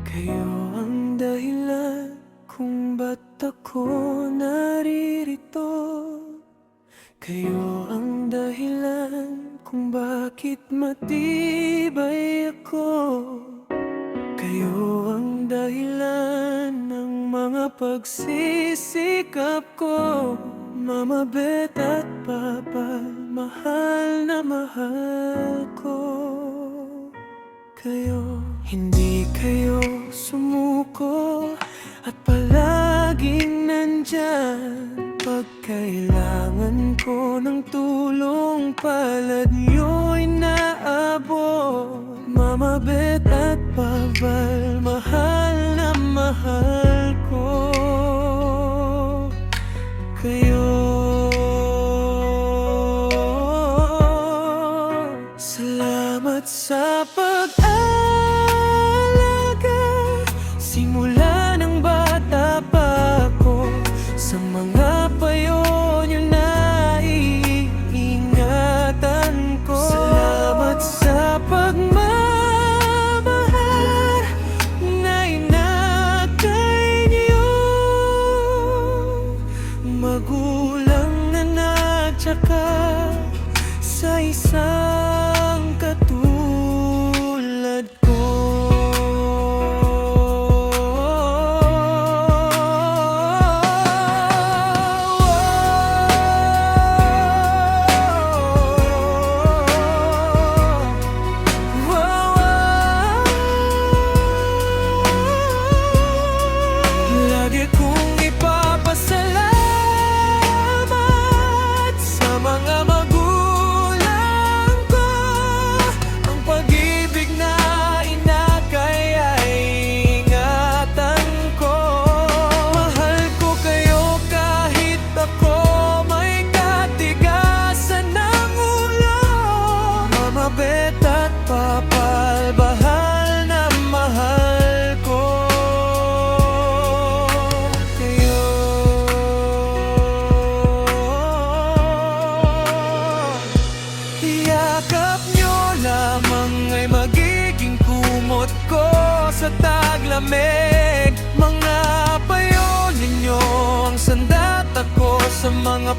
Kayo ang dahilan kung ba't ako naririto. Kayo ang dahilan kung bakit matibay ako. Kayo ang dahilan ng mga pagsisikap ko. Mama Bet at Papa, mahal na mahal ko kayo. Hindi kayo sumuko at palaging nandyan. Pag kailangan ko ng tulong, palad niyo'y naabot. Mama Bet at Papa, mahal na mahal ko kayo. Salamat sa pag-alaga, simula ng bata pa ako. Sa mga payo niyo na iingatan ko. Salamat sa pagmamahal na inakay niyo. Magulang na nagtsaka sa isang katulad ko. Lagi kong ipapasalamat sa mga magulang ko. Ang pag-ibig na inakay ay ingatan ko. Mahal ko kayo kahit ako may katigasan ng ulo. Mama Bet at Papa, bahal na mahal ko kayo. Yakap nyo lamang ay magiging kumot ko sa taglamig. Mga payo ninyo ang sandat ako sa mga